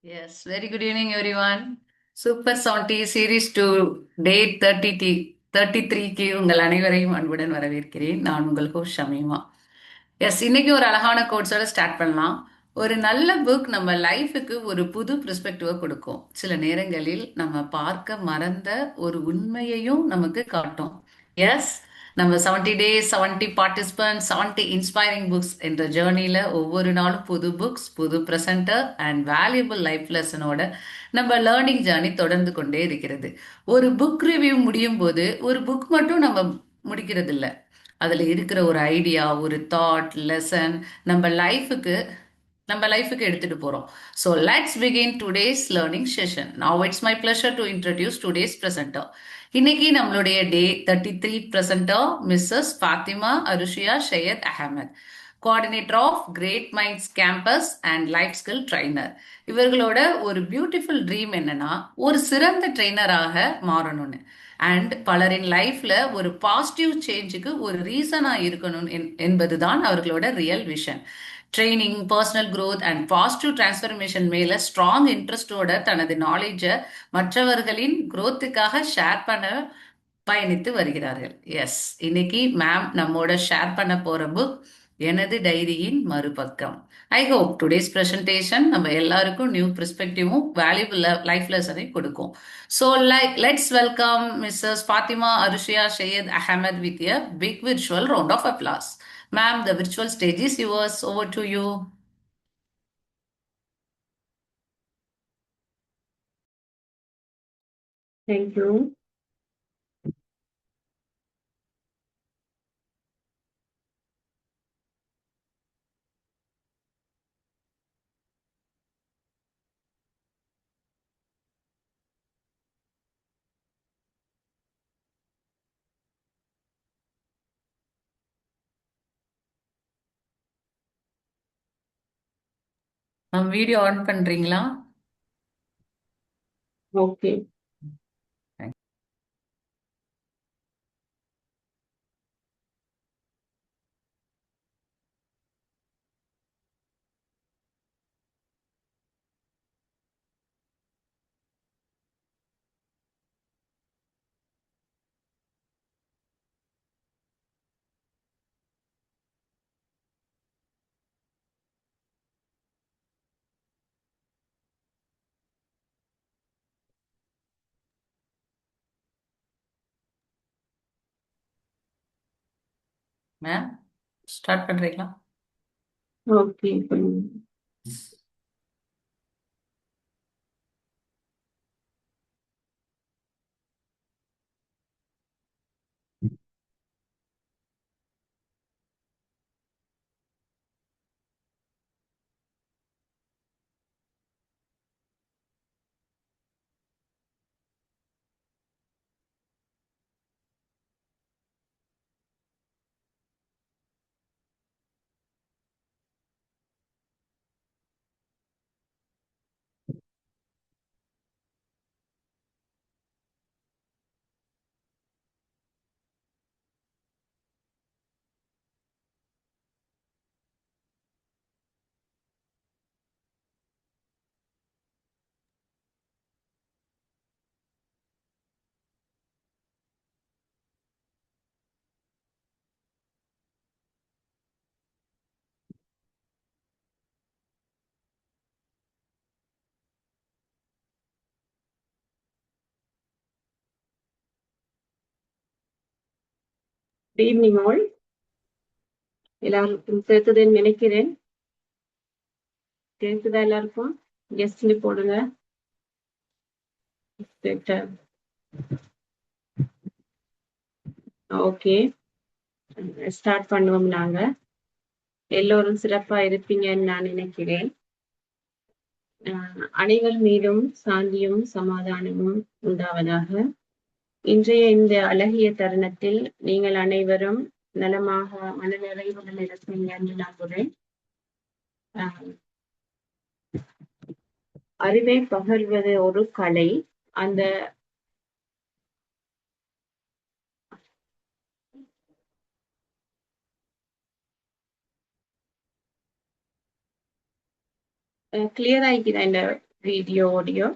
Yes, very good evening, everyone. Super 70 Series 2 Day 33க்கு உங்கள் அனைவரையும் அன்புடன் வரவேற்கிறேன். நான் உங்கள் ஹோஸ்ட் ஷமீமா. எஸ், இன்னைக்கு ஒரு அழகான கோட்ஸோட ஸ்டார்ட் பண்ணலாம். ஒரு நல்ல புக் நம்ம லைஃபுக்கு ஒரு புது பெர்ஸ்பெக்டிவை கொடுக்கும். சில நேரங்களில் நம்ம பார்க்க மறந்த ஒரு உண்மையையும் நமக்கு காட்டும். எஸ், நம்ம 70 டேஸ் 70 பார்ட்டிசிபன்ட் 70 இன்ஸ்பைரிங் புக்ஸ் என்ற ஜேர்னியில் ஒவ்வொரு நாளும் புது புக்ஸ், புது ப்ரெசென்டர் அண்ட் வேல்யூபிள் லைஃப் லெசனோட நம்ம லேர்னிங் ஜேர்னி தொடர்ந்து கொண்டே இருக்கிறது. ஒரு புக் ரிவ்யூ முடியும் போது ஒரு புக் மட்டும் நம்ம முடிக்கிறது இல்லை. அதில் இருக்கிற ஒரு ஐடியா, ஒரு தாட், லெசன் நம்ம லைஃபுக்கு எடுத்துட்டு போறோம். So let's begin today's learning session. Now it's my pleasure to introduce today's presenter. இன்னைக்கு நம்மளுடைய day 33 presenter Mrs Fathima Arushiya Syed Ahamed, coordinator of great minds campus and life skill trainer. இவர்களோட ஒரு பியூட்டிஃபுல் ட்ரீம் என்னன்னா ஒரு சிறந்த ட்ரெயினராக மாறணும்னு அண்ட் பலரின் லைஃப்ல ஒரு பாசிட்டிவ் சேஞ்சுக்கு ஒரு ரீசனா இருக்கணும் என்பதுதான் அவர்களோட real vision. Training, personal growth and positive transformation மேல ஸ்ட்ராங் இன்ட்ரெஸ்டோட தனது நாலேஜை மற்றவர்களின் growthக்காக ஷேர் பண்ண பயணித்து வருகிறார்கள். எஸ், இன்னைக்கு மேம் நம்மோட ஷேர் பண்ண போற புக் எனது டைரியின் மறுபக்கம். ஐ ஹோப் டுடேஸ் பிரசன்டேஷன் நம்ம எல்லாருக்கும் நியூ பெர்ஸ்பெக்டிவும் வேல்யூபிள் லைஃப் லெசனை கொடுக்கும். So let's welcome Mrs Fathima Arushiya Syed Ahamed with a big virtual round of applause. Ma'am, the virtual stage is yours. Over to you. Thank you. Ma'am video on பண்றீங்களா? Okay. Ma'am start பண்றீங்களா? Okay. Good evening all. எல்லாருக்கும் சேர்த்துதுன்னு நினைக்கிறேன். கேக்குதா எல்லாருக்கும்? கெஸ்ட்னு போடுங்க. Okay, start பண்ணுவோம். நாங்க எல்லோரும் சிறப்பா இருப்பீங்கன்னு நான் நினைக்கிறேன். அனைவர் மீதும் சாந்தியும் சமாதானமும் உண்டாவதாக. இன்றைய இந்த அழகிய தருணத்தில் நீங்கள் அனைவரும் நலமாக மனநிறைவுடன் இருப்பீங்க என்று நம்புகிறேன். அறிவை பகர்வது ஒரு கலை. அந்த கிளியர் ஆகிக்கிறேன். இந்த video audio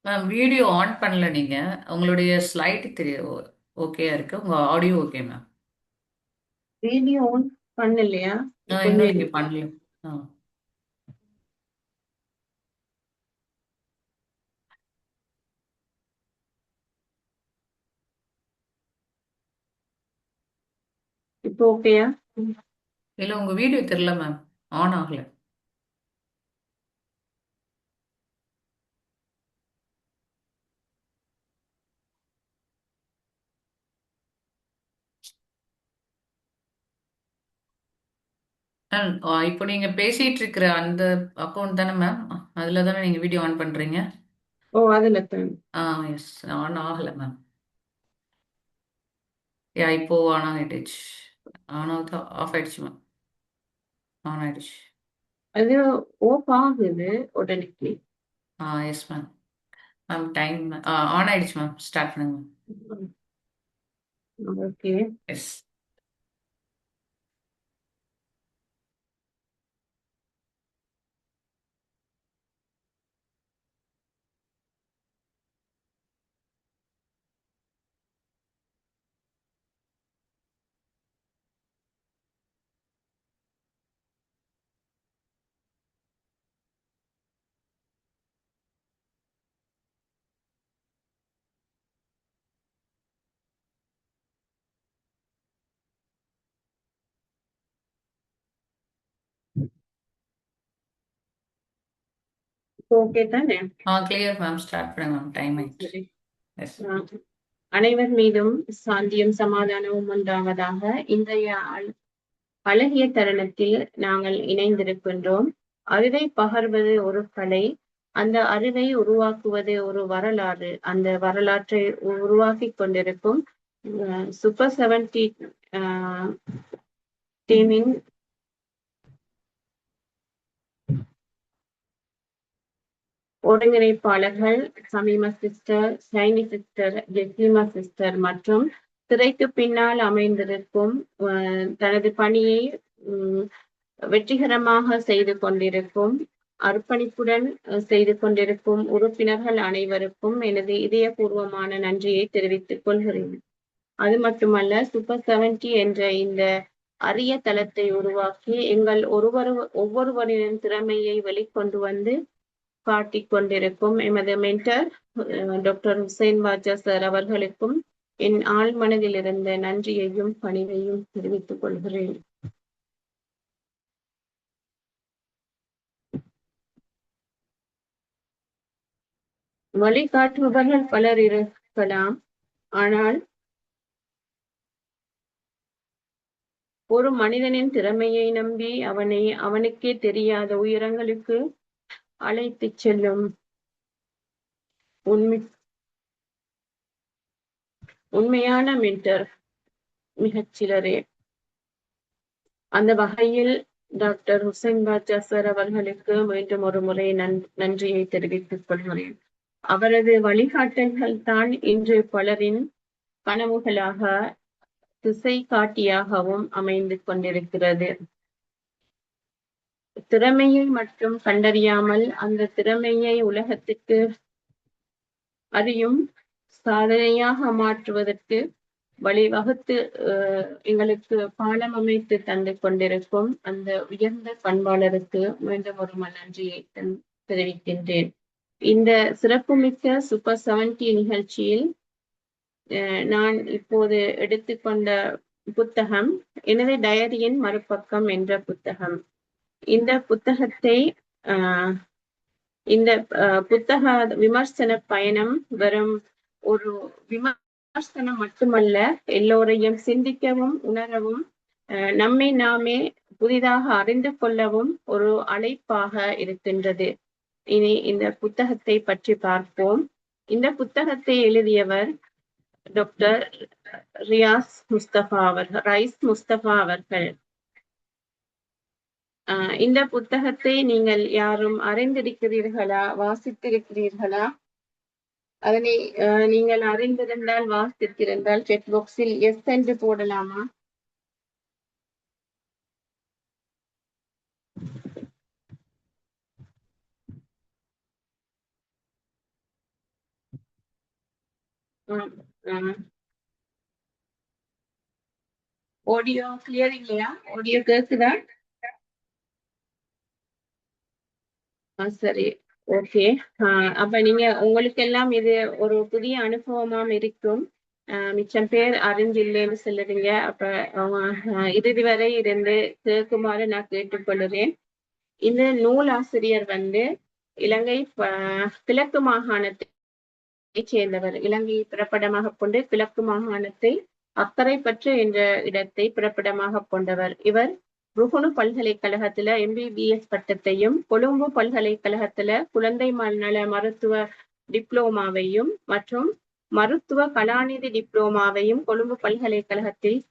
ma'am video on பண்ணல நீங்க. உங்களுடைய ஸ்லைட் தெரியும். ஓகேயா இருக்கு. உங்க audio okay ma'am. Video on பண்ணலையா? இன்னும் கொஞ்சம் நீங்க இருக்கு. பண்ணல. ஆ. இப்போ ஓகேயா? இல்ல உங்க வீடியோ தெரியல மேம். ஆன் ஆகல. மேம் இப்போ நீங்க பேசிட்டு இருக்கிற அந்த அக்கௌண்ட் தானே மேம்? அதுல தானே நீங்க வீடியோ ஆன் பண்றீங்க? ஓ, அதுல தான். எஸ். ஆன் ஆகல மேம். இப்போ ஆன் ஆகிடுச்சு. ஆன் ஆகுது. ஆஃப் ஆயிடுச்சு மேம். ஆன் ஆயிடுச்சு. அது ஓப் ஆகுது உடனே. Yes ma'am. Ma'am time on ஆயிடுச்சு மேம். ஸ்டார்ட் பண்ணுங்க மேம். ஓகே. எஸ். இப்போ ஓகே தானே? Clear ma'am. ஸ்டார்ட் பண்ணுங்க மேம். டைம் ஆயிடுச்சு. சரி. எஸ். அனைவர் மீதும் சாந்தியும் சமாதானமும் உண்டாவதாக. இன்றைய அழகிய தருணத்தில் நாங்கள் இணைந்திருக்கின்றோம். அறிவை பகர்வது ஒரு கலை, அந்த அறிவை உருவாக்குவது ஒரு வரலாறு. அந்த வரலாற்றை உருவாக்கி கொண்டிருக்கும் சூப்பர் 70 டீமின் ஒருங்கிணைப்பாளர்கள் Samima sister, Shiny sister, Jesima sister மற்றும் திரைக்கு பின்னால் அமைந்திருக்கும் தனது பணியை வெற்றிகரமாக செய்து கொண்டிருக்கும், அர்ப்பணிப்புடன் செய்து கொண்டிருக்கும் உறுப்பினர்கள் அனைவருக்கும் எனது இதயபூர்வமான நன்றியை தெரிவித்துக் கொள்கிறேன். அது மட்டுமல்ல, சூப்பர் 70 என்ற இந்த அரிய தளத்தை உருவாக்கி எங்கள் ஒவ்வொருவரின் திறமையை வெளிக்கொண்டு வந்து காட்டிக் கொண்டிருக்கும் எமது mentor doctor Hussain Basha sir அவர்களுக்கும் என் ஆழ் மனதில் இருந்த நன்றியையும் பணிவையும் தெரிவித்துக் கொள்கிறேன். வழிகாட்டுபவர்கள் பலர் இருக்கலாம், ஆனால் ஒரு மனிதனின் திறமையை நம்பி அவனுக்கே தெரியாத உயரங்களுக்கு அழைத்துச் செல்லும் உண்மையான மென்டர் மிகச் சிலரே. அந்த வகையில் டாக்டர் ஹுசைன் பாட்சா சார் அவர்களுக்கு மீண்டும் ஒரு முறை நன்றியை தெரிவித்துக் கொள்கிறேன். அவரது வழிகாட்டல்கள் தான் இன்று பலரின் கனவுகளாக திசை காட்டியாகவும் அமைந்து கொண்டிருக்கிறது. திறமையை மட்டும் கண்டறியாமல் அந்த திறமையை உலகத்திற்கு அறியும் சாதனையாக மாற்றுவதற்கு வழிவகுத்து எங்களுக்கு பாலம் அமைத்து தந்து கொண்டிருக்கும் அந்த உயர்ந்த பண்பாளருக்கு மீண்டும் ஒரு நன்றியை தெரிவிக்கின்றேன். இந்த சிறப்புமிக்க சூப்பர் 70 நிகழ்ச்சியில் நான் இப்போது எடுத்துக்கொண்ட புத்தகம் எனது டயரியின் மறுபக்கம் என்ற புத்தகம். இந்த புத்தகத்தை இந்த புத்தக விமர்சன பயணம் வெறும் ஒரு விமர்சனம் மட்டுமல்ல, எல்லோரையும் சிந்திக்கவும் உணரவும் நம்மை நாமே புதிதாக அறிந்து கொள்ளவும் ஒரு அழைப்பாக இருக்கின்றது. இனி இந்த புத்தகத்தை பற்றி பார்ப்போம். இந்த புத்தகத்தை எழுதியவர் டாக்டர் ரைஸ் முஸ்தபா அவர்கள். இந்த புத்தகத்தை நீங்கள் யாரும் அறிந்திருக்கிறீர்களா, வாசித்திருக்கிறீர்களா? அதனை நீங்கள் அறிந்திருந்தால், வாசித்திருந்தால் செக் பாக்ஸில் எஸ் என்று போடலாமா? ஆடியோ கிளியர் இல்லையா? ஆடியோ கேக்குதா? சரி, ஓகே. அப்ப நீங்க உங்களுக்கு எல்லாம் இது ஒரு புதிய அனுபவமாம் இருக்கும். மிச்சம் பேர் அறிஞ்சில்லைன்னு சொல்லுறீங்க. அப்ப இறுதி வரை இருந்து கேட்குமாறு நான் கேட்டுக்கொள்கிறேன். இந்த நூலாசிரியர் வந்து இலங்கை கிழக்கு மாகாணத்தை சேர்ந்தவர். இலங்கையை பிறப்பிடமாக கொண்டு கிழக்கு மாகாணத்தை அக்கரைப்பற்று என்ற இடத்தை பிறப்பிடமாக கொண்டவர். இவர் ருகுணு பல்கலைக்கழகத்துல எம்பிபிஎஸ் பட்டத்தையும், கொழும்பு பல்கலைக்கழகத்துல குழந்தை நல மருத்துவ டிப்ளோமாவையும் மற்றும் மருத்துவ கலாநிதி டிப்ளோமாவையும் கொழும்பு பல்கலைக்கழகத்தில்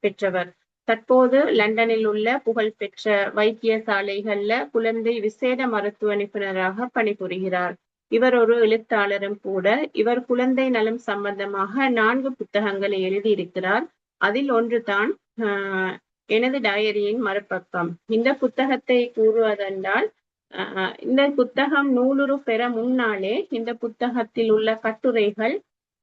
பெற்றவர். தற்போது லண்டனில் உள்ள புகழ்பெற்ற வைத்தியசாலைகள்ல குழந்தை விசேட மருத்துவ நிபுணராக பணிபுரிகிறார். இவர் ஒரு எழுத்தாளரும் கூட. இவர் குழந்தை நலம் சம்பந்தமாக 4 புத்தகங்களை எழுதியிருக்கிறார். அதில் ஒன்றுதான் எனது டயரியின் மறுபக்கம். இந்த புத்தகத்தை கூறுவதென்றால், இந்த புத்தகம் நூலுரு பெற முன்னாலே இந்த புத்தகத்தில் உள்ள கட்டுரைகள்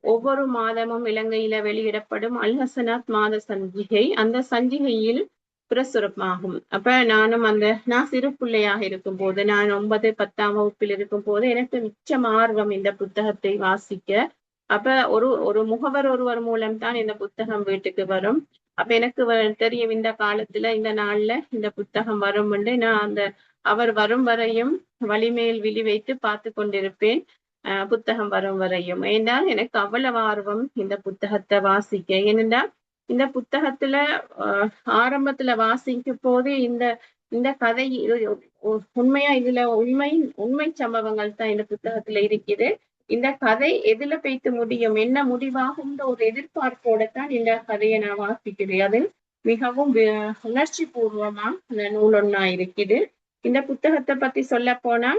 ஒவ்வொரு மாதமும் இலங்கையில வெளியிடப்படும் அல்ஹசனாத் மாத சஞ்சிகை, அந்த சஞ்சிகையில் பிரசுரமாகும். அப்ப நான் சிறு பிள்ளையாக இருக்கும் போது, நான் 9, 10ஆம் வகுப்பில் இருக்கும் போது எனக்கு மிச்சம் ஆர்வம் இந்த புத்தகத்தை வாசிக்க. அப்ப ஒரு முகவர் ஒருவர் மூலம் தான் இந்த புத்தகம் வீட்டுக்கு வரும். அப்ப எனக்கு தெரியும் இந்த காலத்துல இந்த நாள்ல இந்த புத்தகம் வரும் என்று. நான் அவர் வரும் வரையும் வலிமேல் விழி வைத்து பார்த்து கொண்டிருப்பேன், புத்தகம் வரும் வரையும். ஏனென்றால் எனக்கு அவ்வளவு ஆர்வம் இந்த புத்தகத்தை வாசிக்க. ஏனென்றால் இந்த புத்தகத்துல ஆரம்பத்துல வாசிக்கும் போது இந்த கதை உண்மையா இதுல உண்மை சம்பவங்கள் தான் இந்த புத்தகத்துல இருக்குது. இந்த கதை எதுல பேய்த்து முடியும், என்ன முடிவாகும் ஒரு எதிர்பார்ப்போட தான் இந்த கதையை நான் வாசிக்கிறேன். அது மிகவும் உணர்ச்சி பூர்வமா இந்த நூல் ஒன்னா இருக்குது. இந்த புத்தகத்தை பத்தி சொல்ல போனா,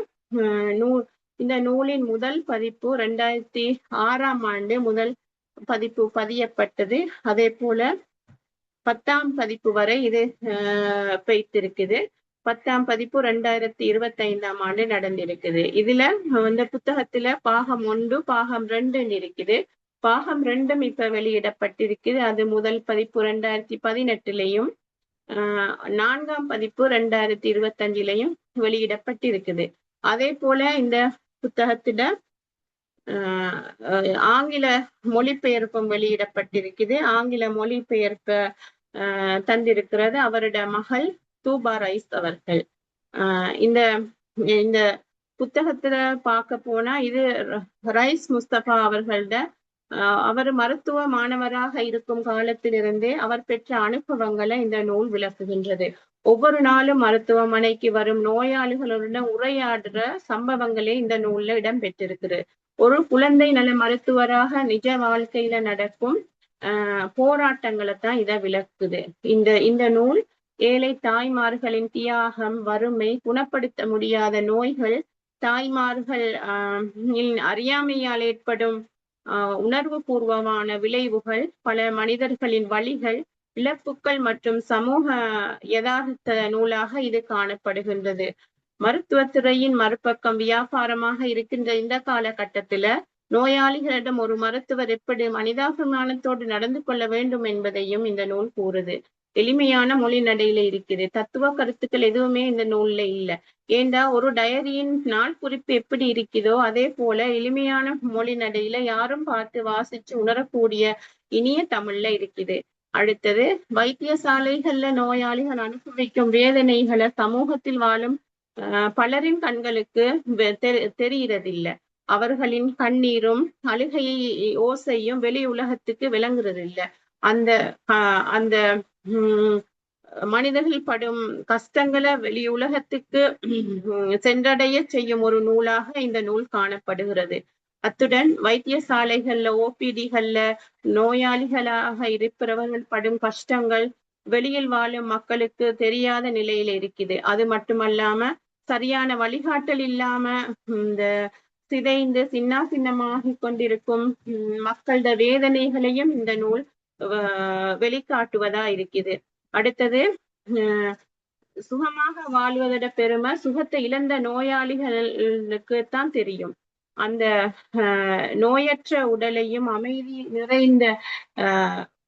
இந்த நூலின் முதல் பதிப்பு 2006ஆம் ஆண்டு முதல் பதிப்பு பதியப்பட்டது. அதே போல 10ஆம் பதிப்பு வரை இது பெய்திருக்குது. 10ஆம் பதிப்பு 2025ஆம் ஆண்டு நடந்திருக்குது. இதுல இந்த புத்தகத்துல பாகம் 1, பாகம் 2 இருக்குது. பாகம் 2 இப்ப வெளியிடப்பட்டிருக்குது. அது முதல் பதிப்பு 2018லயும் 4ஆம் பதிப்பு 2025லயும் வெளியிடப்பட்டிருக்குது. அதே போல இந்த புத்தகத்துல ஆங்கில மொழிபெயர்ப்பும் வெளியிடப்பட்டிருக்குது. ஆங்கில மொழிபெயர்ப்ப தந்திருக்கிறது அவருடைய மகள் தூபா ரைஸ் அவர்கள். இந்த இந்த புத்தகத்துல பார்க்க போனா இது ரைஸ் முஸ்தபா அவர்கள்ட அவர் மருத்துவ மாணவராக இருக்கும் காலத்திலிருந்தே அவர் பெற்ற அனுபவங்களை இந்த நூல் விளக்குகின்றது. ஒவ்வொரு நாளும் மருத்துவமனைக்கு வரும் நோயாளிகளுடன் உரையாடுற சம்பவங்களே இந்த நூல்ல இடம் பெற்றிருக்குது. ஒரு குழந்தை நல மருத்துவராக நிஜ வாழ்க்கையில நடக்கும் போராட்டங்களை தான் இதை விளக்குது. இந்த நூல் ஏழை தாய்மார்களின் தியாகம், வறுமை, குணப்படுத்த முடியாத நோய்கள், தாய்மார்கள் அறியாமையால் ஏற்படும் உணர்வு பூர்வமான விளைவுகள், பல மனிதர்களின் வழிகள், இழப்புக்கள் மற்றும் சமூக யதார்த்த நூலாக இது காணப்படுகின்றது. மருத்துவத்துறையின் மறுபக்கம் வியாபாரமாக இருக்கின்ற இந்த காலகட்டத்துல நோயாளிகளிடம் ஒரு மருத்துவர் எப்படி மனிதாபிமானத்தோடு நடந்து கொள்ள வேண்டும் என்பதையும் இந்த நூல் கூறுது. எளிமையான மொழி நடையில இருக்குது. தத்துவ கருத்துக்கள் எதுவுமே இந்த நூல்ல இல்ல. ஏண்டா ஒரு டயரியின் நாள் குறிப்பு எப்படி இருக்குதோ அதே போல எளிமையான மொழி நடையில யாரும் பார்த்து வாசிச்சு உணரக்கூடிய இனிய தமிழ்ல இருக்குது. அடுத்தது, வைத்தியசாலைகள்ல நோயாளிகள் அனுபவிக்கும் வேதனைகளை சமூகத்தில் வாழும் பலரின் கண்களுக்கு தெரிகிறதில்லை. அவர்களின் கண்ணீரும் அழுகையை ஓசையும் வெளி உலகத்துக்கு விளங்குறது இல்லை. அந்த அந்த மனிதர்கள் படும் கஷ்டங்களை வெளி உலகத்துக்கு சென்றடைய செய்யும் ஒரு நூலாக இந்த நூல் காணப்படுகிறது. அத்துடன் வைத்தியசாலைகள்ல ஓபிடிகள்ல நோயாளிகளாக இருப்பவர்கள் படும் கஷ்டங்கள் வெளியில் வாழும் மக்களுக்கு தெரியாத நிலையில இருக்குது. அது மட்டுமல்லாம சரியான வழிகாட்டல் இல்லாம இந்த சிதைந்து சின்னமாகி கொண்டிருக்கும் மக்களோட வேதனைகளையும் இந்த நூல் வெளிக்காட்டுவதா இருக்குது. அடுத்தது, சுகமாக வாழ்வதோட பெருமை சுகத்தை இழந்த நோயாளிகளுக்கு தான் தெரியும். அந்த நோயற்ற உடலையும் அமைதி நிறைந்த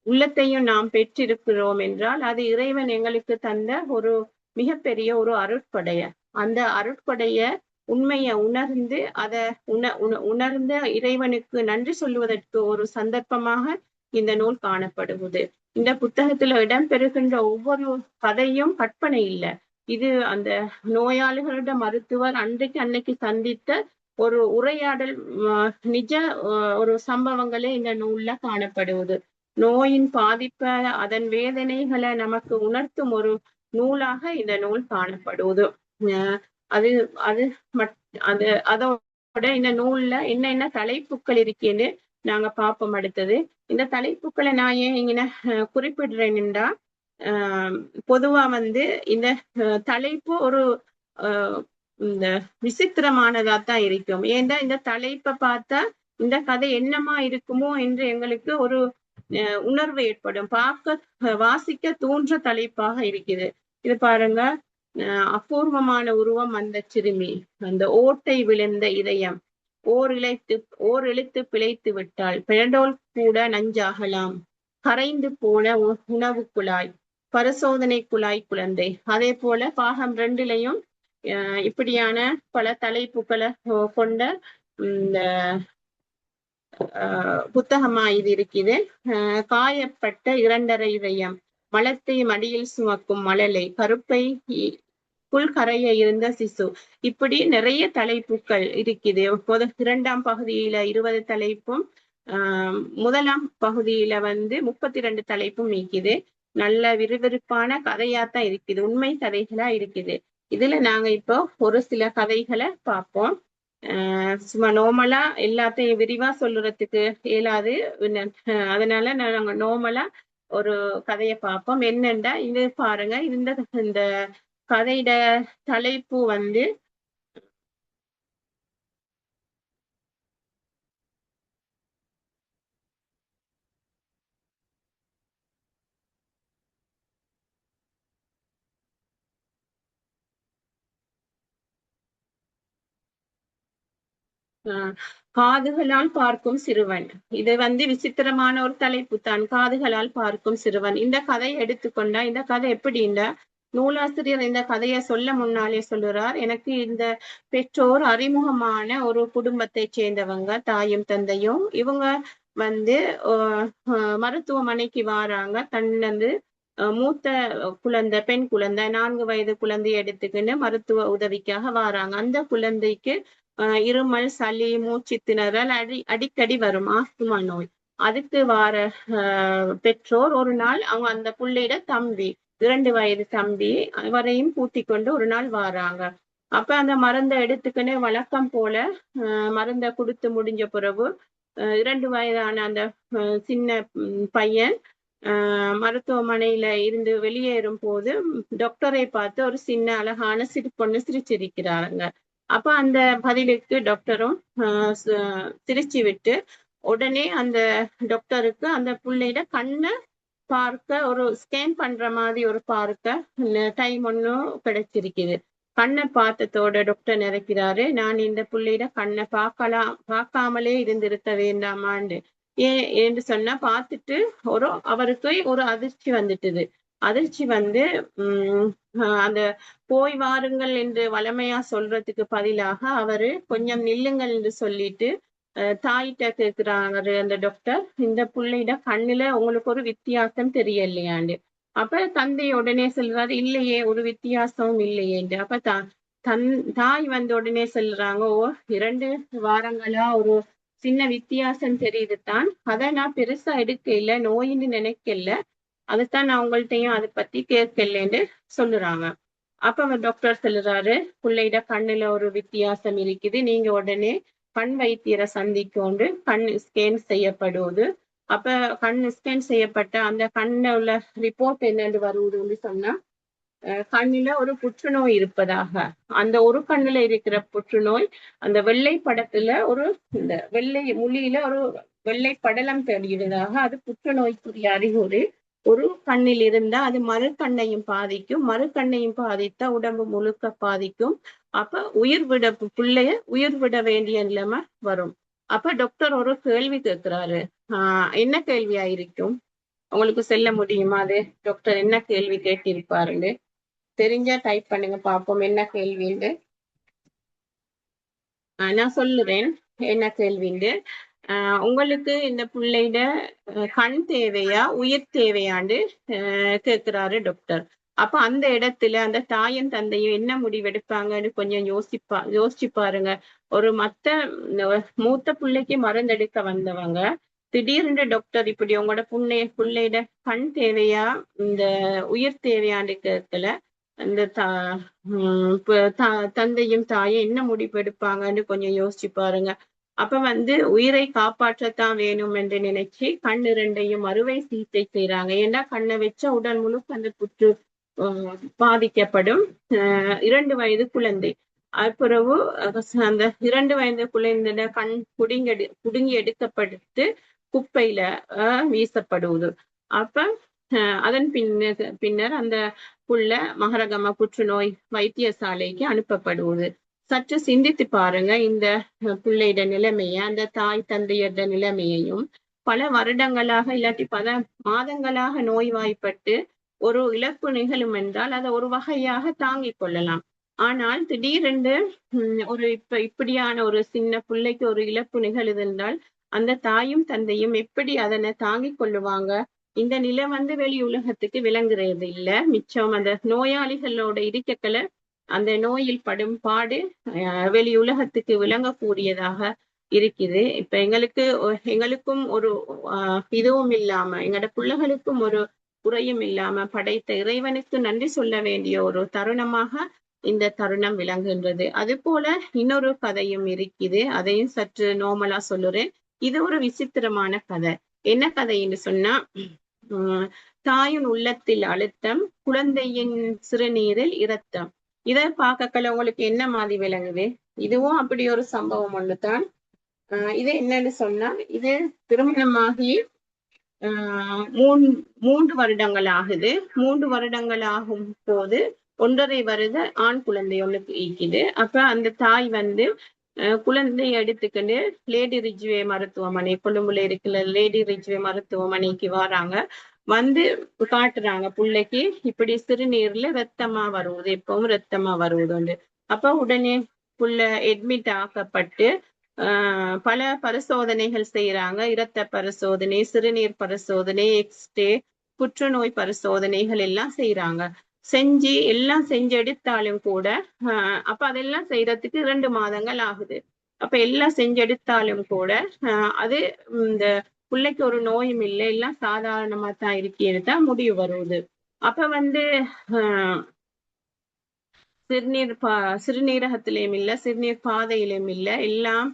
உள்ளத்தையும் நாம் பெற்றிருக்கிறோம் என்றால் அது இறைவன் எங்களுக்கு தந்த ஒரு மிகப்பெரிய ஒரு அருட்படைய. அந்த அருட்படைய உண்மையை உணர்ந்து அதை உணர்ந்த இறைவனுக்கு நன்றி சொல்லுவதற்கு ஒரு சந்தர்ப்பமாக இந்த நூல் காணப்படுவது. இந்த புத்தகத்துல இடம்பெறுகின்ற ஒவ்வொரு கதையும் கற்பனை இல்லை. இது அந்த நோயாளிகளோட மருத்துவர் அன்னைக்கு சந்தித்த ஒரு உரையாடல், நிஜ ஒரு சம்பவங்களே இந்த நூல்ல காணப்படுவது. நோயின் பாதிப்பை அதன் வேதனைகளை நமக்கு உணர்த்தும் ஒரு நூலாக இந்த நூல் காணப்படுவது. அது அது அது அதோட இந்த நூல்ல என்னென்ன தலைப்புகள் இருக்குன்னு நாங்க பார்ப்போம். அடுத்தது இந்த தலைப்புகளை நான் ஏன் இங்க குறிப்பிடுறேன்டா, பொதுவா இந்த தலைப்பு ஒரு இந்த விசித்திரமானதா தான் இருக்கும். ஏன்னா இந்த தலைப்பை பார்த்தா இந்த கதை என்னமா இருக்குமோ என்று எங்களுக்கு ஒரு உணர்வு ஏற்படும். வாசிக்க தோன்ற தலைப்பாக இருக்குது. இது பாருங்க, அபூர்வமான உருவம் அந்த சிறுமி, அந்த ஓட்டை விழுந்த இதயம், ஓர் எழுத்து பிழைத்து விட்டால் பெரடோல் கூட நஞ்சாகலாம், கரைந்து போன உணவு குழாய், பரிசோதனை குழாய் குழந்தை. அதே போல பாகம் 2 இப்படியான பல தலைப்புகளை கொண்ட இந்த புத்தகமா இது இருக்குது. காயப்பட்ட 2.5 இதயம், மலத்தை மடியில் சுமக்கும் மழலை, கருப்பை புல்கரைய இருந்த சிசு. இப்படி நிறைய தலைப்புகள் இருக்குது. 2ஆம் பகுதியில 20 தலைப்பும், முதலாம் பகுதியில 32 தலைப்பும் இருக்குது. நல்ல விறுவிறுப்பான கதையாத்தான் இருக்குது, உண்மை கதைகளா இருக்குது. இதுல நாங்க இப்போ ஒரு சில கதைகளை பார்ப்போம். சும்மா நோமலா எல்லாத்தையும் விரிவா சொல்லுறதுக்கு இயலாது. அதனால நாங்க நோமலா ஒரு கதையை பார்ப்போம். என்னண்டா இது பாருங்க, இந்த கதையோட தலைப்பு காதுகளால் பார்க்கும் சிறுவன். இது விசித்திரமான ஒரு தலைப்பு தான், காதுகளால் பார்க்கும் சிறுவன். இந்த கதையை எடுத்துக்கொண்டா இந்த கதை எப்படின்னா, நூலாசிரியர் இந்த கதையை சொல்ல முன்னாலே சொல்லுறார், எனக்கு இந்த பெற்றோர் அறிமுகமான ஒரு குடும்பத்தை சேர்ந்தவங்க, தாயும் தந்தையும். இவங்க மருத்துவமனைக்கு வாராங்க. மூத்த குழந்தை, பெண் குழந்தை, 4 வயது குழந்தையை எடுத்துக்கின்னு மருத்துவ உதவிக்காக வாராங்க. அந்த குழந்தைக்கு இருமல், சளி, மூச்சு திணறல் அடிக்கடி வரும், ஆஸ்துமா நோய். அதுக்கு வார பெற்றோர் ஒரு நாள் அவங்க அந்த புள்ளையிட தம்பி, 2 வயது தம்பி அவரையும் கூட்டி கொண்டு ஒரு நாள் வாராங்க. அப்ப அந்த மருந்தை எடுத்துக்கின்னு வழக்கம் போல மருந்தை கொடுத்து முடிஞ்ச பிறகு 2 வயதான அந்த சின்ன பையன் மருத்துவமனையில இருந்து வெளியேறும் போது டாக்டரை பார்த்து ஒரு சின்ன அழகான சிரிப்பொண்ணு சிரிச்சிருக்கிறாருங்க. அப்ப அந்த பதிலுக்கு டாக்டரும் சிரிச்சு விட்டு உடனே அந்த டாக்டருக்கு அந்த பிள்ளையிட கண்ணை பார்க்க ஒரு ஸ்கேன் பண்ற மாதிரி ஒரு பார்க்க டைம் ஒன்னும் கிடைச்சிருக்குது. கண்ணை பார்த்ததோட டாக்டர் நினைக்கிறாரு, நான் இந்த பிள்ளையிட கண்ணை பார்க்காமலே இருந்திருக்க வேண்டாமான்னு. ஏன்னு சொன்னா பார்த்துட்டு அவருக்கு ஒரு அதிர்ச்சி வந்துட்டுது. அதிர்ச்சி அந்த போய் வாருங்கள் என்று வளமையா சொல்றதுக்கு பதிலாக அவரு கொஞ்சம் நில்லுங்கள் என்று சொல்லிட்டு தாயிட்ட கேட்கிறாரு அந்த டாக்டர், இந்த பிள்ளையிட கண்ணுல உங்களுக்கு ஒரு வித்தியாசம் தெரியலையாண்டு. அப்ப தந்தை உடனே சொல்றாரு, இல்லையே, ஒரு வித்தியாசமும் இல்லையேண்டு. அப்ப தாய் உடனே சொல்றாங்க, ஓ 2 வாரங்களா ஒரு சின்ன வித்தியாசம் தெரியுது தான், அதை நான் பெருசா எடுக்க இல்லை, நோயின்னு நினைக்கல, அதுதான் நான் உங்கள்கிட்டையும் அதை பத்தி கேட்கலன்னு சொல்லுறாங்க. அப்ப அவர் டாக்டர் சொல்லுறாரு, பிள்ளையிட கண்ணுல ஒரு வித்தியாசம் இருக்குது, நீங்க உடனே கண் வைத்தியரை சந்திக்கொண்டு கண் ஸ்கேன் செய்யப்படுவது. அப்ப கண் ஸ்கேன் செய்யப்பட்ட அந்த கண்ணுல உள்ள ரிப்போர்ட் என்னன்னு வருவதுன்னு சொன்னா, கண்ணுல ஒரு புற்றுநோய் இருப்பதாக. அந்த ஒரு கண்ணுல இருக்கிற புற்றுநோய் அந்த வெள்ளை படத்துல இந்த வெள்ளை மொழியில ஒரு வெள்ளை படலம் தெரிகிறதாக, அது புற்றுநோய்க்குரிய அறிகுறி. ஒரு கண்ணில் இருந்தா அது மறு கண்ணையும் பாதிக்கும், மறு கண்ணையும் பாதித்தா உடம்பு முழுக்க பாதிக்கும். அப்ப பிள்ளைய உயிர் விட வேண்டிய நிலைமை வரும். அப்ப டாக்டர் ஒரு கேள்வி கேட்கிறாரு. என்ன கேள்வியா இருக்கும்? உங்களுக்கு சொல்ல முடியுமா? அது டாக்டர் என்ன கேள்வி கேட்டிருப்பாருன்னு தெரிஞ்சா டைப் பண்ணுங்க பாப்போம் என்ன கேள்வின்னு. நான் சொல்லுறேன் என்ன கேள்வின்னு. உங்களுக்கு இந்த பிள்ளைட கண் தேவையா உயிர் தேவையாண்டு கேட்கிறாரு டாக்டர். அப்ப அந்த இடத்துல அந்த தாயும் தந்தையும் என்ன முடிவெடுப்பாங்கன்னு கொஞ்சம் யோசிச்சு பாருங்க. ஒரு மூத்த பிள்ளைக்கு மருந்தெடுக்க வந்தவங்க திடீர்னு டாக்டர் இப்படி உங்களோட பிள்ளைட கண் தேவையா இந்த உயிர் தேவையான்னு கேட்கல. அந்த தந்தையும் தாயும் என்ன முடிவு எடுப்பாங்கன்னு கொஞ்சம் யோசிச்சு பாருங்க. அப்ப உயிரை காப்பாற்றத்தான் வேணும் என்று நினைச்சு கண் இரண்டையும் அறுவை சிகிச்சை செய்யறாங்க. ஏன்னா கண்ணை வச்ச உடல் முழுக்க அந்த புற்று பாதிக்கப்படும். 2 வயது குழந்தை. அப்புறவு அந்த 2 வயது குழந்தை கண் புடுங்கி எடுக்கப்பட்டு குப்பையில வீசப்படுவது. அப்ப அதன் பின்னர் அந்த புள்ள மகரகம புற்றுநோய் வைத்தியசாலைக்கு அனுப்பப்படுவது. சற்று சிந்தித்து பாருங்க இந்த பிள்ளையிட நிலைமைய, அந்த தாய் தந்தையட நிலைமையையும். பல வருடங்களாக இல்லாட்டி பல மாதங்களாக நோய்வாய்ப்பட்டு ஒரு இழப்பு நிகழும் என்றால் அதை ஒரு வகையாக தாங்கிக் கொள்ளலாம். ஆனால் திடீரென்று இப்படியான ஒரு சின்ன பிள்ளைக்கு ஒரு இழப்பு நிகழுது என்றால் அந்த தாயும் தந்தையும் எப்படி அதனை தாங்கிக் கொள்ளுவாங்க? இந்த நிலை வெளி உலகத்துக்கு விளங்குறது இல்ல. மிச்சம் அந்த நோயாளிகளோட இருக்கக்கல அந்த நோயில் படும் பாடு வெளி உலகத்துக்கு விளங்கக்கூடியதாக இருக்குது. இப்ப எங்களுக்கும் ஒரு இதுவும் இல்லாம எங்களோட பிள்ளைகளுக்கும் ஒரு குறையும் இல்லாம படைத்த இறைவனுக்கு நன்றி சொல்ல வேண்டிய ஒரு தருணமாக இந்த தருணம் விளங்குகின்றது. அது போல இன்னொரு கதையும் இருக்குது. அதையும் சற்று நோமலா சொல்லுறேன். இது ஒரு விசித்திரமான கதை. என்ன கதைன்னு சொன்னா, தாயின் உள்ளத்தில் அழுத்தம், குழந்தையின் சிறுநீரில் இரத்தம். இதை பார்க்கல உங்களுக்கு என்ன மாதிரி விளங்குது? இதுவும் அப்படி ஒரு சம்பவம் ஒண்ணுதான். இது என்னன்னு சொன்னா, இது திருமணமாகி 3 வருடங்கள் ஆகுது. 3 வருடங்கள் ஆகும் போது 1.5 வருட ஆண் குழந்தை ஒண்ணுக்கு ஈக்குது. அப்ப அந்த தாய் குழந்தையை எடுத்துக்கிட்டு லேடி ரிஜ்வே மருத்துவமனை, கொழும்புல இருக்கிற லேடி ரிஜ்வே மருத்துவமனைக்கு வராங்க. காட்டுறாங்க பிள்ளைக்கு இப்படி சிறுநீர்ல ரத்தமா வருவது, எப்பவும் ரத்தமா வருவது. அப்ப உடனே புள்ள அட்மிட் ஆக்கப்பட்டு பல பரிசோதனைகள் செய்யறாங்க. இரத்த பரிசோதனை, சிறுநீர் பரிசோதனை, எக்ஸ்ரே, புற்றுநோய் பரிசோதனைகள் எல்லாம் செய்யறாங்க. எல்லாம் செஞ்சு எடுத்தாலும் கூட அப்ப அதெல்லாம் செய்யறதுக்கு 2 மாதங்கள் ஆகுது. அப்ப எல்லாம் செஞ்செடுத்தாலும் கூட அது இந்த பிள்ளைக்கு ஒரு நோயும் இல்லை, எல்லாம் சாதாரணமா தான் இருக்கேன்னு தான் முடிவு வருது. அப்ப சிறுநீரகத்திலையும் இல்ல, சிறுநீர் பாதையிலும் இல்ல, எல்லாம்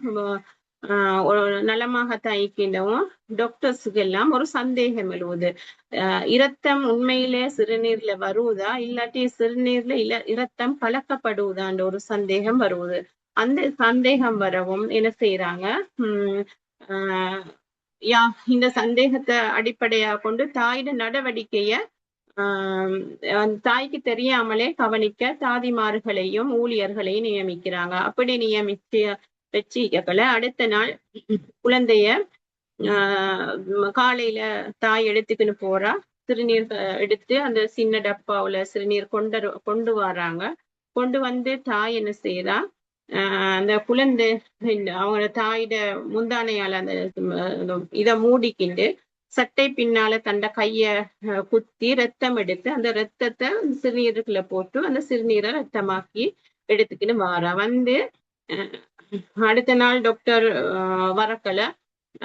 நலமாகத்தான் இருக்கின்றவும் டாக்டர்ஸுக்கு எல்லாம் ஒரு சந்தேகம் எழுவுது. இரத்தம் உண்மையிலே சிறுநீர்ல வருவதா இல்லாட்டி சிறுநீர்ல இரத்தம் கலக்கப்படுவதான்ற ஒரு சந்தேகம் வருவது. அந்த சந்தேகம் வரவும் என்ன செய்யறாங்க, இந்த சந்தேகத்தை அடிப்படையா கொண்டு தாயிட நடவடிக்கைய தாய்க்கு தெரியாமலே கவனிக்க தாதிமார்களையும் ஊழியர்களையும் நியமிக்கிறாங்க. அப்படி நியமிச்சு வச்சுக்கல அடுத்த நாள் குழந்தைய காலையில தாய் எடுத்துக்கின்னு போறா. சிறுநீர் எடுத்து அந்த சின்ன டப்பாவுல சிறுநீர் கொண்டு வராங்க. கொண்டு தாய் என்ன செய்யறா, அந்த குழந்தை அவங்க தாயிட முந்தானையால அந்த இத மூடிக்கிண்டு சட்டை பின்னால தண்ட கைய குத்தி ரத்தம் எடுத்து அந்த ரத்தத்தை சிறுநீருக்குள்ள போட்டு அந்த சிறுநீரை ரத்தமாக்கி எடுத்துக்கின்னு வாரா. அடுத்த நாள் டாக்டர் வரக்கல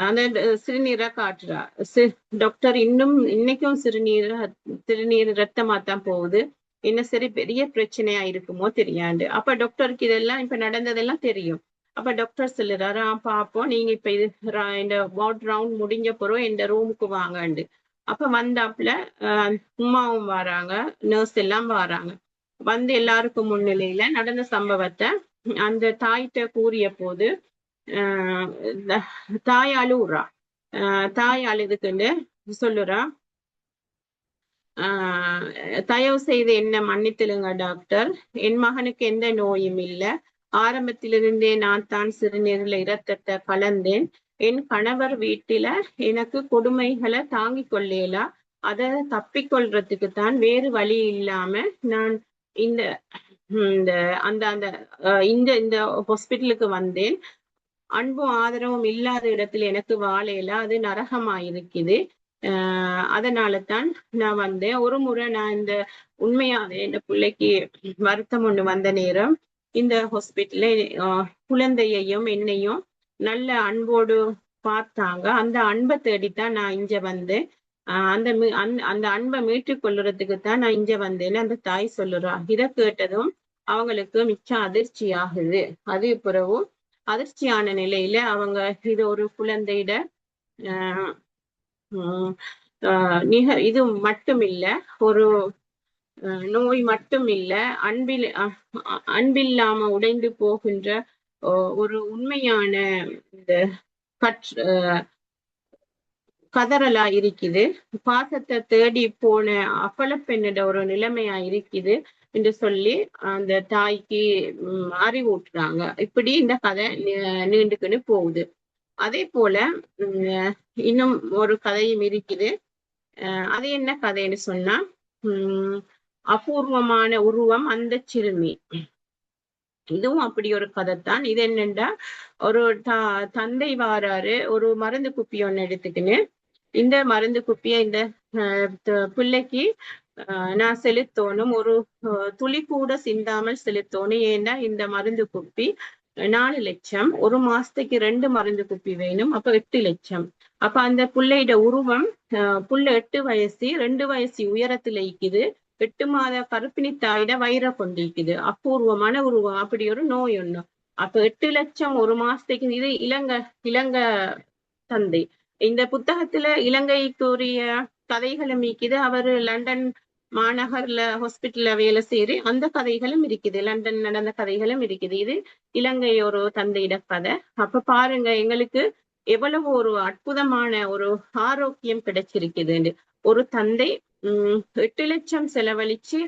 அந்த சிறுநீரை காட்டுறா. டாக்டர் இன்னைக்கும் சிறுநீர் ரத்தமா தான் போகுது, என்ன சரி பெரிய பிரச்சனையா இருக்குமோ தெரியாது. அப்ப டாக்டருக்கு இதெல்லாம் இப்ப நடந்ததெல்லாம் தெரியும். அப்ப டாக்டர் சொல்லுறாரு, பாப்போம் நீங்க இப்ப இந்த வார்ட் ரவுண்ட் முடிஞ்ச பிறகு இந்த ரூமுக்கு வாங்கண்டு. அப்ப வந்தாப்புல உமாவும் வராங்க, நர்ஸ் எல்லாம் வராங்க. எல்லாருக்கும் முன்னிலையில நடந்த சம்பவத்தை அந்த தாய்கிட்ட கூறிய போது தாய் அழுவுறா. தாய் அழுதுக்குன்னு சொல்லுறா, தயவு செய்து என்ன மன்னித்திடுங்க டாக்டர். என் மகனுக்கு எந்த நோயும் இல்லை. ஆரம்பத்திலிருந்தே நான் தான் சிறுநீரில் இரத்தத்தை கலந்தேன். என் கணவர் வீட்டில எனக்கு கொடுமைகளை தாங்கிக் கொள்ளேலா. அதை தப்பிக்கொள்றதுக்கு தான் வேறு வழி இல்லாம நான் இந்த இந்த அந்த அந்த இந்த இந்த ஹாஸ்பிட்டலுக்கு வந்தேன். அன்பும் ஆதரவும் இல்லாத இடத்துல எனக்கு வாழையில அது நரகமா இருக்குது. அதனால தான் நான் வந்தேன். ஒரு முறை நான் இந்த உண்மையாவே இந்த பிள்ளைக்கு வருத்தம் ஒண்ணு வந்த நேரம் இந்த ஹாஸ்பிட்டல்ல குழந்தையையும் என்னையும் நல்ல அன்போடு பார்த்தாங்க. அந்த அன்பை தேடித்தான் நான் இங்க வந்தேன். அந்த அன்பை மீட்டுக் கொள்ளுறதுக்கு தான் நான் இங்க வந்தேன்னு அந்த தாய் சொல்லுறா. இதை கேட்டதும் அவங்களுக்கு மிச்சம் அதிர்ச்சி ஆகுது. அது பிறகு அதிர்ச்சியான நிலையில அவங்க இது ஒரு குழந்தையிட இது மட்டும் இல்ல, ஒரு நோய் மட்டும் இல்ல, அன்பில்லாம உடைந்து போகின்ற ஒரு உண்மையான இந்த கதறலா இருக்குது. பாசத்தை தேடி போன அகல பெண்ணிட ஒரு நிலைமையா இருக்குது என்று சொல்லி அந்த தாய்க்கு அறிவூட்டுறாங்க. இப்படி இந்த கதை நீண்டுக்குன்னு போகுது. அதே போல இன்னும் ஒரு கதையும் இருக்குது. அது என்ன கதைன்னு சொன்னா, அபூர்வமான உருவம் அந்த சிறுமி. இதுவும் அப்படி ஒரு கதைத்தான். இது என்னண்டா, ஒரு தந்தை வாராரு, ஒரு மருந்து குப்பி ஒண்ணு எடுத்துக்கின்னு இந்த மருந்து குப்பிய இந்த பிள்ளைக்கு நான் செலுத்தோணும், ஒரு துளி கூட சிந்தாமல் செலுத்தோணும். ஏன்னா இந்த மருந்து குப்பி 4 லட்சம், ஒரு மாசத்துக்கு 2 மருந்து குப்பி வேணும், அப்ப 8 லட்சம். அப்ப அந்த பிள்ளையோட உருவம் புள்ள 8 வயசு 2 வயசு உயரத்துல இருக்குது. 8 மாத கருப்பிணி தாயிட வயிற கொண்டிருக்குது. அபூர்வமான உருவம். அப்படி ஒரு நோய் ஒண்ணு. அப்ப 8 லட்சம் ஒரு மாசத்துக்கு. இது இலங்கை தந்தை. இந்த புத்தகத்துல இலங்கைக்குரிய கதைகளும் இருக்குது. அவரு லண்டன் மாநகர்ல ஹாஸ்பிட்டல்ல வேலை செய்யற அந்த கதைகளும் இருக்குது. லண்டன் நடந்த கதைகளும் இருக்குது. இது இலங்கை ஒரு தந்தையிட கதை. அப்ப பாருங்க, எங்களுக்கு எவ்வளவு ஒரு அற்புதமான ஒரு ஆரோக்கியம் கிடைச்சிருக்குது. ஒரு தந்தை 8 லட்சம் செலவழிச்சு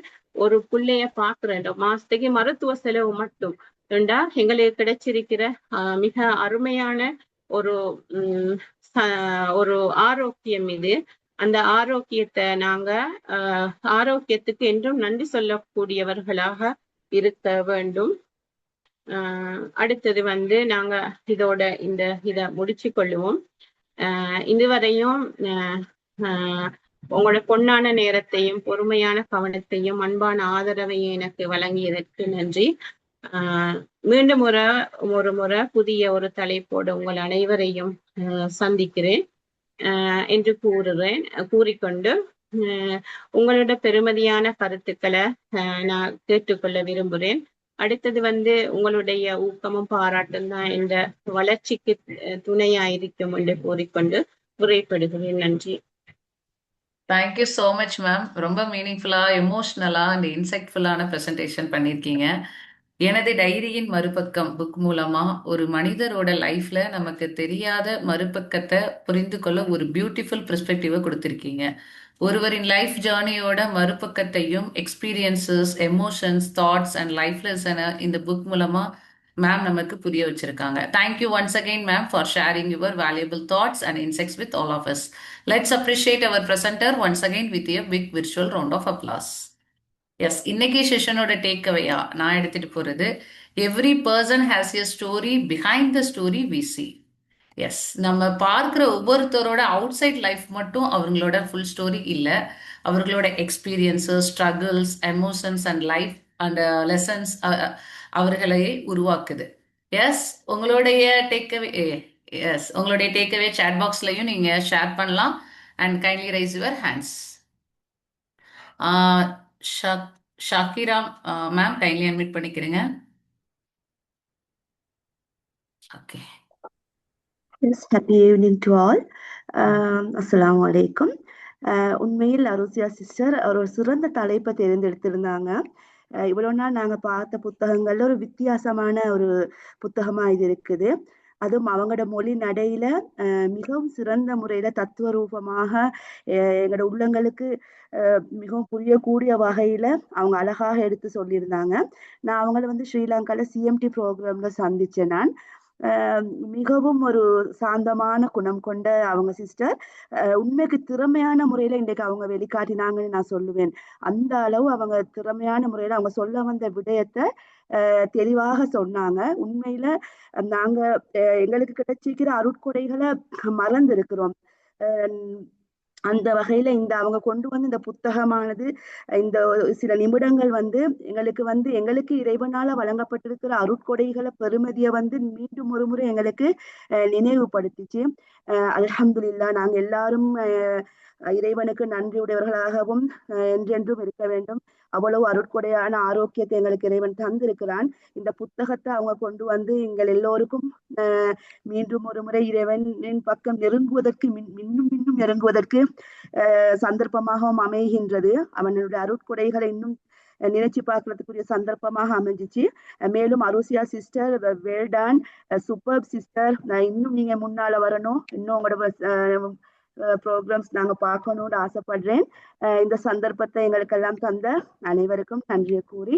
ஒரு பிள்ளைய பாக்குறேன். மாசத்துக்கு மருத்துவ செலவு மட்டும் எங்களுக்கு கிடைச்சிருக்கிற மிக அருமையான ஒரு ஒரு ஆரோக்கியம் இது. அந்த ஆரோக்கியத்தை நாங்க ஆரோக்கியத்துக்கு என்றும் நன்றி சொல்லக்கூடியவர்களாக இருக்க வேண்டும். அடுத்தது நாங்க இதோட இத முடிச்சு கொள்ளுவோம். இதுவரையும் உங்களோட பொன்னான நேரத்தையும் பொறுமையான கவனத்தையும் அன்பான ஆதரவையும் எனக்கு வழங்கியதற்கு நன்றி. மீண்டும் ஒரு முறை புதிய ஒரு தலைப்போடு உங்கள் அனைவரையும் சந்திக்கிறேன் என்று கூறிக்கொண்டு உங்களோட பெருமதியான கருத்துக்களை நான் கேட்டுக்கொள்ள விரும்புகிறேன். அடுத்தது உங்களுடைய ஊக்கமும் பாராட்டும் தான் இந்த வளர்ச்சிக்கு துணையா இருக்கும் என்று கூறிக்கொண்டு விடைபெறுகிறேன். நன்றி. Thank you so much ma'am. ரொம்ப மீனிங்ஃபுல்லா, எமோஷ்னலா அண்ட் இன்சைட்ஃபுல்லான ப்ரெசன்டேஷன் பண்ணியிருக்கீங்க. எனது டைரியின் மறுபக்கம் புக் மூலமா ஒரு மனிதரோட லைஃப்ல நமக்கு தெரியாத மறுபக்கத்தை புரிந்து கொள்ள ஒரு பியூட்டிஃபுல் பெர்ஸ்பெக்டிவை கொடுத்திருக்கீங்க. ஒருவரின் லைஃப் ஜேர்னியோட மறுபக்கத்தையும் experiences, emotions, thoughts and life லெசனை இந்த புக் மூலமா மேம் நமக்கு புரிய வச்சிருக்காங்க. Thank you once again ma'am for sharing your valuable thoughts and insights with all of us. Let's appreciate our presenter once again with a big virtual round of applause. Yes, இன்னைக்கு செஷனோட டேக்அவேயா நான் எடுத்துட்டு போறது, every person has a story behind the story we see. Yes, நம்ம பார்க்குற ஒவ்வொருத்தரோட out side life மட்டும் அவங்களோட ஃபுல் ஸ்டோரி இல்லை. அவர்களோட experiences, struggles, emotions and life and lessons அவர்களை உருவாக்குது. எஸ், உங்களுடைய டேக்அவே சாட் பாக்ஸ்லையும் நீங்க ஷேர் பண்ணலாம். And kindly raise your hands. Shakira ma'am, kindly admit பண்ணிக்கிறீங்க. Okay. Yes, happy evening to all. Assalamu alaikum. உண்மையில் அருசியா சிஸ்டர் ஒரு சிறந்த தலைப்பை தேர்ந்தெடுத்திருந்தாங்க. இவ்வளவு நாள் நாங்க பார்த்த புத்தகங்கள்ல ஒரு வித்தியாசமான ஒரு புத்தகமா இது இருக்குது. அதுவும் அவங்களோட மொழி நடையில மிகவும் சிறந்த முறையில தத்துவ ரூபமாக எங்களோட உள்ளங்களுக்கு மிகவும் புரியக்கூடிய வகையில அவங்க அழகாக எடுத்து சொல்லியிருந்தாங்க. நான் அவங்கள வந்து ஸ்ரீலங்கால சிஎம்டி ப்ரோக்ராம்ல சந்திச்சேன் நான். மிகவும் ஒரு சாந்தமான குணம் கொண்ட அவங்க சிஸ்டர். உண்மைக்கு திறமையான முறையில இன்றைக்கு அவங்க வெளிக்காட்டினாங்கன்னு நான் சொல்லுவேன். அந்த அளவு அவங்க திறமையான முறையில அவங்க சொல்ல வந்த விடயத்தை தெளிவாக சொன்னாங்க. உண்மையில நாங்க எங்களுக்கு கிடைச்சிருக்கிற அருட்கொடைகளை மறந்து இருக்கிறோம். அந்த வகையில இந்த அவங்க கொண்டு வந்து இந்த புத்தகமானது இந்த சில நிமிடங்கள் வந்து எங்களுக்கு இறைவனால வழங்கப்பட்டிருக்கிற அருட்கொடைகளை பெருமதியை வந்து மீண்டும் ஒரு முறை எங்களுக்கு நினைவுபடுத்திச்சு. அல்ஹம்துலில்லாஹ் நாங்க எல்லாரும் இறைவனுக்கு நன்றியுடையவர்களாகவும் என்றென்றும் இருக்க வேண்டும். அவ்வளவு அருட்கொடையான ஆரோக்கியத்தை எங்களுக்கு இறைவன் தந்திருக்கிறான். இந்த புத்தகத்தை அவங்க கொண்டு வந்து எங்கள் எல்லோருக்கும் மீண்டும் ஒரு முறை இறைவனின் பக்கம் நெருங்குவதற்கு இன்னும் இன்னும் நெருங்குவதற்கு சந்தர்ப்பமாகவும் அமைகின்றது. அவனுடைய அருட்கொடைகளை இன்னும் நினைச்சு பார்க்கறதுக்குரிய சந்தர்ப்பமாக அமைஞ்சிச்சு. மேலும் அருசியா சிஸ்டர் வேல்டான், சூப்பர் சிஸ்டர், இன்னும் நீங்க முன்னால வரணும், இன்னும் உங்களோட ப்ரோக்ராம்ஸ் நாங்க பார்க்கணும்னு ஆசைப்படுறேன். இந்த சந்தர்ப்பத்தை எங்களுக்கெல்லாம் தந்த அனைவருக்கும் நன்றியை கூறி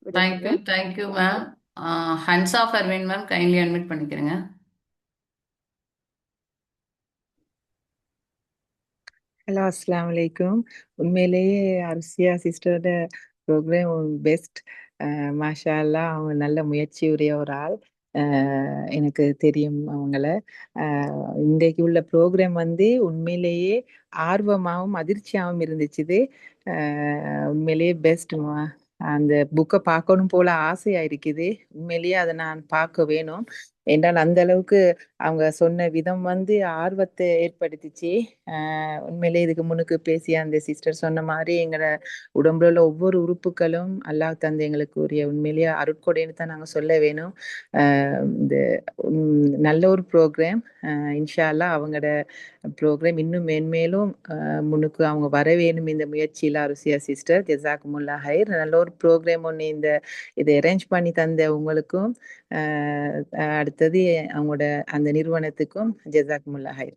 விடைபெறுகிறேன். Thank you ma'am. Hansa Farveen ma'am kindly admit பண்ணிக்கிறேங்க. ஹலோ, அஸ்ஸலாமு அலைக்கும். உண்மையிலேயே அர்சியா சிஸ்டரோட ப்ரோக்ராம் பெஸ்ட். மாஷா அல்லாஹ், அவங்க நல்ல முயற்சி உடைய ஒரு ஆள். எனக்கு தெரியும் அவங்கள. இன்றைக்கு உள்ள ப்ரோக்ராம் வந்து உண்மையிலேயே ஆர்வமாகவும் அதிர்ச்சியாகவும் இருந்துச்சு. உண்மையிலேயே பெஸ்ட். அந்த புக்கை பார்க்கணும் போல ஆசையா இருக்குது. உண்மையிலேயே அதை நான் பார்க்க வேணும். என்றால் அந்த அளவுக்கு அவங்க சொன்ன விதம் வந்து ஆர்வத்தை ஏற்படுத்திச்சு. உண்மையிலே இதுக்கு முன்னுக்கு பேசிய அந்த சிஸ்டர் சொன்ன மாதிரி எங்களோட உடம்புல உள்ள ஒவ்வொரு உறுப்புகளும் அல்லாஹ் தந்து எங்களுக்கு உரிய உண்மையிலேயே அருட்கொடைன்னு தான் நாங்கள் சொல்ல வேணும். இந்த நல்ல ஒரு ப்ரோக்ராம். இன்ஷா அல்லாஹ் அவங்களோட ப்ரோக்ராம் இன்னும் மேன்மேலும் முன்னுக்கு அவங்க வர வேணும் இந்த முயற்சியில். அருசியா சிஸ்டர் ஜஸாக்குமுல்லா ஹைர். நல்ல ஒரு ப்ரோக்ராம் ஒன்று இதை அரேஞ்ச் பண்ணி தந்த உங்களுக்கும் அடுத்தது அவங்களோட அந்த நிறுவனத்துக்கும் ஜஸாக்குமுல்லா ஹைர்.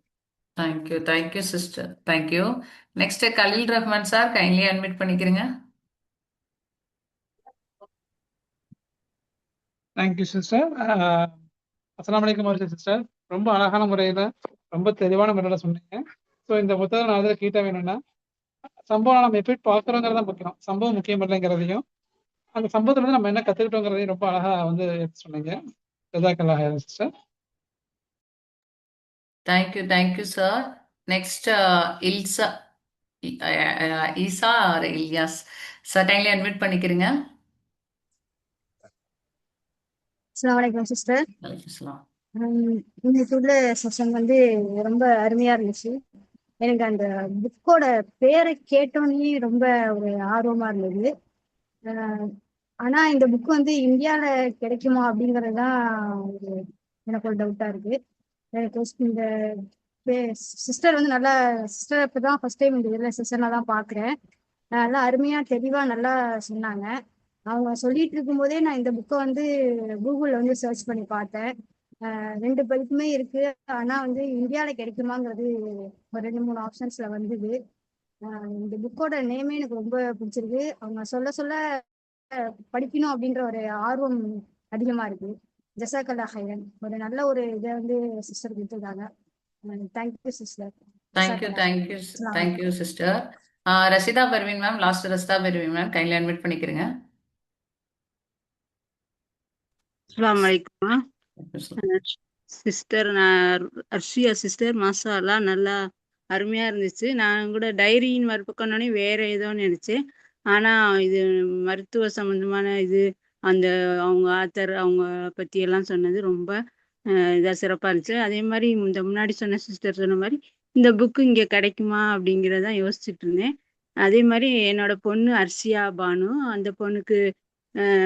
Thank you sister. Thank you. Next Khaleel Rahman sir kindly admit பண்ணிக்கிறீங்க. Thank you sister. அஸ்ஸலாமு அலைக்கும் சிஸ்டர். ரொம்ப அழகான முறையில் ரொம்ப தெளிவான முறையில் சொன்னீங்க. ஸோ இந்த புத்தகம் நான் அதில் கீட்ட வேணும்னா, சம்பவம் நம்ம எப்படி பார்க்குறோங்கிறது தான் முக்கியம், சம்பவம் முக்கியம் இல்லைங்கிறதையும், அந்த சம்பவத்துல நம்ம என்ன கற்றுக்கிட்டோங்கிறதையும் ரொம்ப அழகாக வந்து எடுத்து சொன்னீங்க. ஜஸாக்கல்லாஹ் ஹைரன் sister. Thank you sir. Next Ilsa Isa or Ilyas sir kindly admit பண்ணிக்கிறீங்க. அஸ்ஸலாமு அலைக்கும் சிஸ்டர். அலைக்குஸ்ஸலாம். இன்னைக்கு உள்ள செஷன் வந்து ரொம்ப அருமையா இருந்துச்சு. எனக்கு அந்த புக்கோட பேரை கேட்டோன்னே ரொம்ப ஒரு ஆர்வமா இருந்தது. ஆனா இந்த புக் வந்து இந்தியால கிடைக்குமா அப்படிங்கிறது தான் எனக்கு ஒரு டவுட்டா இருக்கு. எனக்கு இந்த சிஸ்டர் வந்து நல்லா சிஸ்டர் இப்பதான் ஃபர்ஸ்ட் டைம் இந்த இதில் செஷன்ல தான் பாக்குறேன். நல்லா அருமையா தெளிவா நல்லா சொன்னாங்க. அவங்க சொல்லிட்டு இருக்கும் போதே நான் இந்த புக்கை வந்து கூகுள்ல வந்து சர்ச் பண்ணி பார்த்தேன். 2 பதிப்புமே இருக்கு. ஆனா வந்து இந்தியால கிடைக்குமாங்கிறது ஒரு 2-3 ஆப்ஷன்ஸ்ல வந்தது. இந்த புக்கோட நேமே எனக்கு ரொம்ப பிடிச்சிருக்கு. அவங்க சொல்ல சொல்ல படிக்கணும் அப்படின்ற ஒரு ஆர்வம் அதிகமா இருக்கு. ஜஸாக்கல்லாஹ் ஹைரன். ஒரு நல்ல ஒரு இதை வந்து சிஸ்டர் கொடுத்துருக்காங்க. Thank you sister. Thank you sister. Rashida Parveen ma'am, last Rashida Parveen ma'am kindly admit பண்ணிக்கிறீங்க. அஸ்ஸலாமு அலைக்கும் சிஸ்டர். நான் அர்ஷியா சிஸ்டர். மாஷா அல்லாஹ் நல்லா அருமையா இருந்துச்சு. நான் கூட டைரியின் மறுபக்கம்னே வேற ஏதோ நினைச்சேன். ஆனா இது மருத்துவ சம்பந்தமான இது, அந்த அவங்க ஆத்தர் அவங்க பத்தி எல்லாம் சொன்னது ரொம்ப இதா சிறப்பா இருந்துச்சு. அதே மாதிரி இந்த முன்னாடி சொன்ன சிஸ்டர் சொன்ன மாதிரி இந்த புக்கு இங்க கிடைக்குமா அப்படிங்கிறதான் யோசிச்சுட்டு இருந்தேன். அதே மாதிரி என்னோட பொண்ணு அர்ஷியா பானு, அந்த பொண்ணுக்கு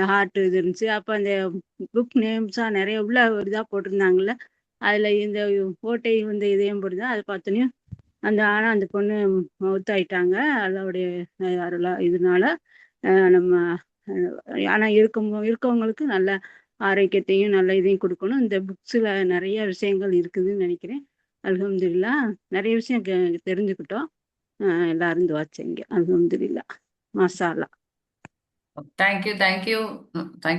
ஹார்ட் இது இருந்துச்சு. அப்போ அந்த புக் நேம்ஸா நிறைய உள்ள ஒரு இதாக போட்டிருந்தாங்கல்ல, அதுல இந்த ஓட்டை இந்த இதயம் போட்டுதான் அதை பார்த்தோன்னே ஆனா அந்த பொண்ணு மவுத்தாயிட்டாங்க அதோடைய அருளா இதனால. நம்ம ஆனா இருக்கவங்களுக்கு நல்ல ஆரோக்கியத்தையும் நல்ல இதையும் கொடுக்கணும். இந்த புக்ஸில் நிறைய விஷயங்கள் இருக்குதுன்னு நினைக்கிறேன். அல்ஹம்துலில்லாஹ் நிறைய விஷயம் தெரிஞ்சுக்கிட்டோம். எல்லாரும் துஆ செய்யுங்க. அல்ஹம்துலில்லாஹ். மாஷா அல்லாஹ். Thank you, thank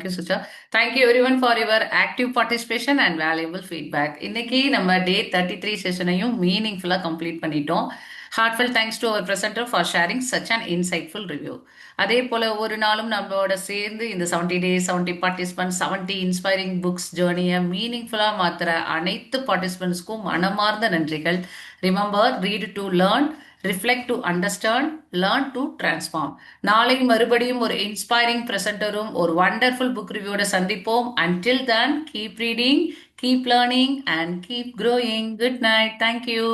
you, Sucha. Thank you everyone for your active participation and valuable feedback. இன்னைக்கு நம்ம டே 33 செஷனையும் மீனிங்ஃபுல்லா கம்ப்ளீட் பண்ணிட்டோம். Heartfelt thanks to our presenter for sharing such an insightful review. அதே போல ஒரு நாளும் நம்மளோட சேர்ந்து இந்த 70 days 70 participants 70 inspiring books ஜேர்னியை மீனிங்ஃபுல்லா மாத்துற அனைத்து பார்ட்டிசிபென்ட்ஸ்க்கும் மனமார்ந்த நன்றிகள். Remember, read to learn, reflect to understand, learn to transform. நாளை மறுபடியும் ஒரு இன்ஸ்பைரிங் பிரசன்டரும் ஒரு வண்டர்ஃபுல் புக் ரிவ்யூட சந்திப்போம். Until then, keep reading, keep learning and keep growing. Good night. Thank you.